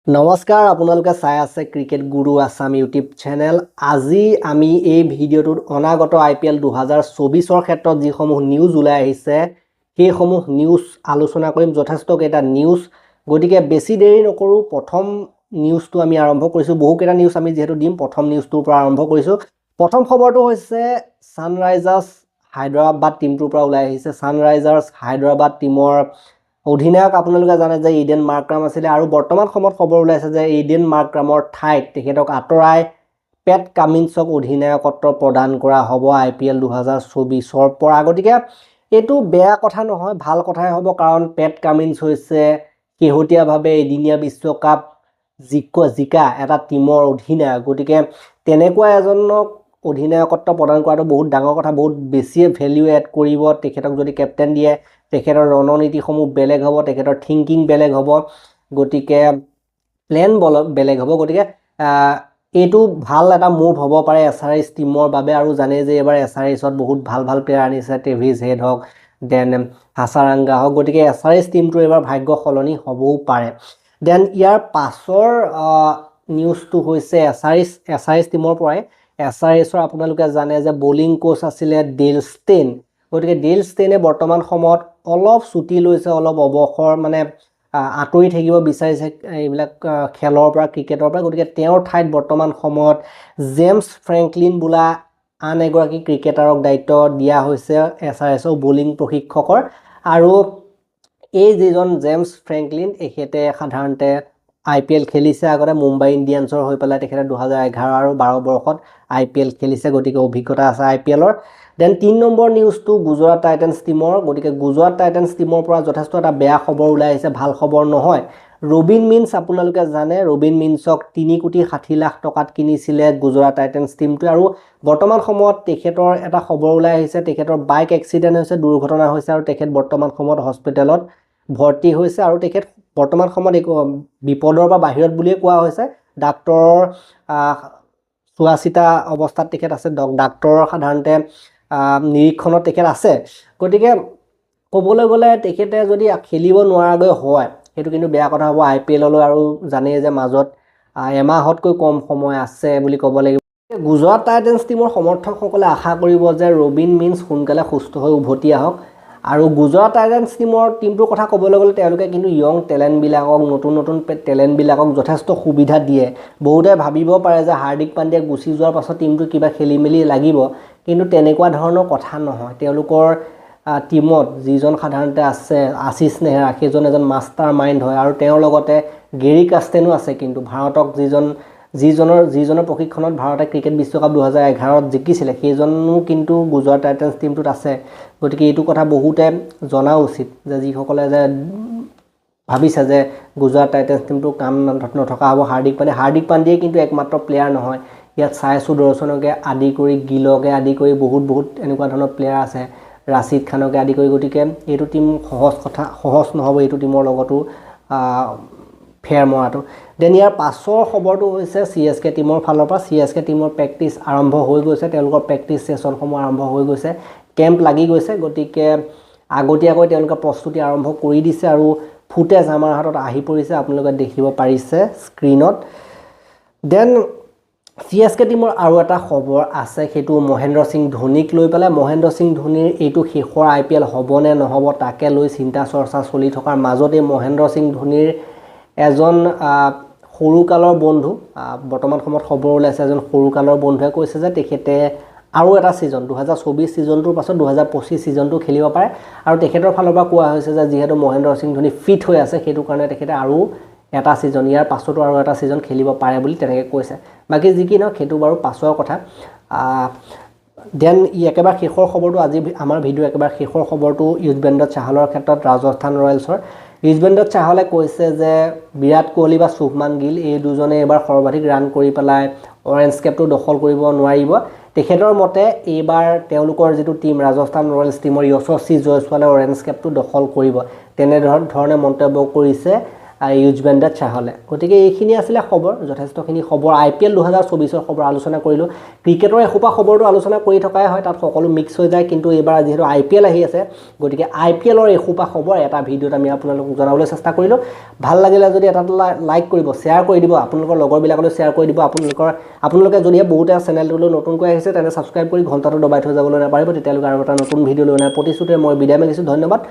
নমস্কাৰ আপোনালোকে চাই আছে ক্ৰিকেট গুৰু আছাম ইউটিউব চেনেল। আজি আমি এই ভিডিঅ'টোত অনাগত IPL 2024ৰ ক্ষেত্ৰত যিসমূহ নিউজ ওলাই আহিছে সেইসমূহ নিউজ আলোচনা কৰিম। যথেষ্ট কেইটা নিউজ, গতিকে বেছি দেৰি নকৰোঁ, প্ৰথম নিউজটো আমি আৰম্ভ কৰিছোঁ। বহুকেইটা নিউজ আমি যিহেতু দিম, প্ৰথম নিউজটোৰ পৰা আৰম্ভ কৰিছোঁ। প্ৰথম খবৰটো হৈছে ছানৰাইজাৰ্ছ হায়দৰাবাদ টিমটোৰ পৰা ওলাই আহিছে। ছানৰাইজাৰ্ছ হায়দৰাবাদ টিমৰ অধিনায়ক আপোনালোকে জানে যে ইডেন মাৰ্ক্ৰাম আছিলে, আৰু বৰ্তমান সময়ত খবৰ ওলাইছে যে ইডেন মাৰ্ক্ৰামৰ ঠাইত তেখেতক আঁতৰাই পেট কামিন্সক অধিনায়কত্ব প্ৰদান কৰা হ'ব IPL 2024ৰ পৰা। গতিকে এইটো বেয়া কথা নহয়, ভাল কথাই হ'ব, কাৰণ পেট কামিন্স হৈছে শেহতীয়াভাৱে এদিনীয়া বিশ্বকাপ জিকা এটা টিমৰ অধিনায়ক। গতিকে তেনেকুৱা এজনক অধিনায়কত্ব প্ৰদান কৰাটো বহুত ডাঙৰ কথা, বহুত বেছিয়ে ভেলিউ এড কৰিব। তেখেতক যদি কেপ্টেইন দিয়ে, তেখেতৰ ৰণনীতিসমূহ বেলেগ হ'ব, তেখেতৰ থিংকিং বেলেগ হ'ব, গতিকে প্লেন বেলেগ হ'ব। গতিকে এইটো ভাল এটা মুভ হ'ব পাৰে SRH টিমৰ বাবে। আৰু জানে যে এবাৰ SRHত বহুত ভাল প্লেয়াৰ আনিছে, ট্ৰেভিছ হেড হওক, দেন হাছাৰাংগা হওক। গতিকে SRH টিমটো এবাৰ ভাগ্য সলনি হ'বও পাৰে। দেন ইয়াৰ পাছৰ নিউজটো হৈছে SRH টিমৰ পৰাই। SRHৰ আপোনালোকে জানে যে বলিং কোচ আছিলে ডেল ষ্টেইন। গতিকে ডেল ষ্টেইনে বৰ্তমান সময়ত অলপ ছুটি লৈছে, অলপ অৱসৰ, মানে আঁতৰি থাকিব বিচাৰিছে এইবিলাক খেলৰ পৰা, ক্ৰিকেটৰ পৰা। গতিকে তেওঁৰ ঠাইত বৰ্তমান সময়ত জেমছ ফ্ৰেংকলিন বোলা আন এগৰাকী ক্ৰিকেটাৰক দায়িত্ব দিয়া হৈছে SRHৰ বলিং প্ৰশিক্ষকৰ। আৰু এই যিজন জেমছ ফ্ৰেংকলিন, তেখেতে সাধাৰণতে IPL খেলিছে আগতে মুম্বাই ইণ্ডিয়ানছৰ হৈ পেলাই। তেখেতে 2011 আৰু 12 বৰ্ষত IPL খেলিছে, গতিকে অভিজ্ঞতা আছে IPLৰ। দেন 3 নম্বৰ নিউজটো গুজৰাট টাইটেন্স টিমৰ। গতিকে গুজৰাট টাইটেন্স টিমৰ পৰা যথেষ্ট এটা বেয়া খবৰ ওলাই আহিছে, ভাল খবৰ নহয়। ৰবিন মিন্স আপোনালোকে জানে, ৰবিন মিন্সক 3,60,00,000 টকাত কিনিছিলে গুজৰাট টাইটেন্স টিমটোৱে। আৰু বৰ্তমান সময়ত তেখেতৰ এটা খবৰ ওলাই আহিছে, তেখেতৰ বাইক এক্সিডেণ্ট হৈছে, দুৰ্ঘটনা হৈছে, আৰু তেখেত বৰ্তমান সময়ত হস্পিটেলত ভৰ্তি হৈছে। আৰু তেখেত বৰ্তমান সময়ত একো বিপদৰ পৰা বাহিৰত বুলিয়ে কোৱা হৈছে। ডাক্তৰৰ চোৱা চিতা অৱস্থাত তেখেত আছে, ডাক্তৰৰ সাধাৰণতে নিৰীক্ষণত তেখেত আছে। গতিকে ক'বলৈ গ'লে তেখেতে যদি খেলিব নোৱাৰাগৈ হয়, সেইটো কিন্তু বেয়া কথা হ'ব IPLলৈ। আৰু জানেই যে মাজত এমাহতকৈ কম সময় আছে বুলি ক'ব লাগিব। গুজৰাট টাইটেন্স টিমৰ সমৰ্থকসকলে আশা কৰিব যে ৰবিন মিন্স সোনকালে সুস্থ হৈ উভতি আহক। আৰু গুজৰাট টাইটেন্স টিমটোৰ কথা ক'বলৈ গ'লে তেওঁলোকে কিন্তু য়ং টেলেণ্টবিলাকক, নতুন টেলেণ্টবিলাকক যথেষ্ট সুবিধা দিয়ে। বহুতে ভাবিব পাৰে যে হাৰ্দিক পাণ্ডিয়া গুচি যোৱাৰ পাছত টিমটো কিবা খেলি মেলি লাগিব, কিন্তু তেনেকুৱা ধৰণৰ কথা নহয়। তেওঁলোকৰ টিমত যিজন সাধাৰণতে আছে আশিষ নেহৰা, সেইজন এজন মাষ্টাৰ মাইণ্ড হয়। আৰু তেওঁৰ লগতে গেৰী কাষ্টেনো আছে, কিন্তু ভাৰতক যিজনৰ প্ৰশিক্ষণত ভাৰতে ক্ৰিকেট বিশ্বকাপ 2011ত জিকিছিলে, সেইজনো কিন্তু গুজৰাট টাইটেন্স টিমটোত আছে। গতিকে এইটো কথা বহুতে জনা উচিত, যে যিসকলে যে ভাবিছে যে গুজৰাট টাইটেন্স টিমটো কাম নথকা হ'ব হাৰ্দিক পাণ্ডিয়াই কিন্তু একমাত্ৰ প্লেয়াৰ নহয়। ইয়াত চাই সুদৰ্শনকে আদি কৰি, গিলকে আদি কৰি বহুত এনেকুৱা ধৰণৰ প্লেয়াৰ আছে, ৰাছিদ খানকে আদি কৰি। গতিকে এইটো টিম সহজ নহ'ব, এইটো টিমৰ লগতো ফেয়াৰ মৰাটো। দেন ইয়াৰ পাছৰ খবৰটো হৈছে CSK টিমৰ ফালৰ পৰা। CSK টিমৰ প্ৰেক্টিচ আৰম্ভ হৈ গৈছে, তেওঁলোকৰ প্ৰেক্টিচ ছেশ্যনসমূহ আৰম্ভ হৈ গৈছে, কেম্প লাগি গৈছে। গতিকে আগতীয়াকৈ তেওঁলোকে প্ৰস্তুতি আৰম্ভ কৰি দিছে, আৰু ফুটেজ আমাৰ হাতত আহি পৰিছে, আপোনালোকে দেখিব পাৰিছে স্ক্ৰীণত। দেন CSK টিমৰ আৰু এটা খবৰ আছে, সেইটো মহেন্দ্ৰ সিং ধোনীক লৈ পেলাই। মহেন্দ্ৰ সিং ধোনীৰ এইটো শেষৰ IPL হ'ব নে নহ'ব, তাকে লৈ চিন্তা চৰ্চা চলি থকাৰ মাজতে মহেন্দ্ৰ সিং ধোনীৰ এজন সৰুকালৰ বন্ধু, বৰ্তমান সময়ত খবৰ ওলাইছে, এজন সৰুকালৰ বন্ধুৱে কৈছে যে তেখেতে আৰু এটা ছিজন 2024 ছিজনটোৰ পাছত 2025 ছিজনটো খেলিব পাৰে। আৰু তেখেতৰ ফালৰ পৰা কোৱা হৈছে যে যিহেতু মহেন্দ্ৰ সিং ধোনী ফিট হৈ আছে, সেইটো কাৰণে তেখেতে আৰু এটা ছিজন, ইয়াৰ পাছতো আৰু এটা ছিজন খেলিব পাৰে বুলি তেনেকৈ কৈছে। বাকী যি কি নহওক সেইটো বাৰু পাছৰ কথা। দেন একেবাৰে শেষৰ খবৰটো, আজি আমাৰ ভিডিঅ' একেবাৰে শেষৰ খবৰটো যুজবেন্দ্ৰ চাহালৰ ক্ষেত্ৰত, ৰাজস্থান ৰয়েলছৰ। যুজবেন্দ্ৰ চাহালে কৈছে যে বিৰাট কোহলি বা শুভমান গিল এই দুজনে এইবাৰ সৰ্বাধিক ৰান কৰি পেলাই অৰেঞ্জ কেপটো দখল কৰিব নোৱাৰিব। তেখেতৰ মতে এইবাৰ তেওঁলোকৰ যিটো টিম ৰাজস্থান ৰয়েলছ টিমৰ যশস্বী জয়ছোৱালে অৰেঞ্জ কেপটো দখল কৰিব, তেনেধৰণে মন্তব্য কৰিছে युजवेंद्र चाहले गतिके এইখিনি আছিলে খবৰ যথেষ্টখিনি খবৰ IPL 2024 খবৰ আলোচনা কৰিলো ক্ৰিকেটৰ এখোপা খবৰটো আলোচনা কৰি থকাই হয় তাত সকলো মিক্স হৈ যায় কিন্তু এবাৰ যেহেতু IPL আহি আছে গতিকে IPL ৰ এখোপা খবৰ এটা ভিডিওত আমি আপোনালোকক জনাবলৈ চেষ্টা কৰিলো ভাল লাগিলে যদি এটা লাইক কৰিব শেয়াৰ কৰি দিব আপোনালোকৰ লগৰবিলাকলৈ শেয়াৰ কৰি দিব আপোনালোকে যদি বহুতে চেনেলটো নতুনকৈ আহিছে তেনে সাবস্ক্ৰাইব কৰি ঘণ্টাটো দবাই থৈ যাবলৈ নাপাৰিব তেতিয়ালৈকে আৰু এটা নতুন ভিডিও লৈ অনাৰ প্ৰতিশ্ৰুতিৰে মই বিদায় মাগিছো ধন্যবাদ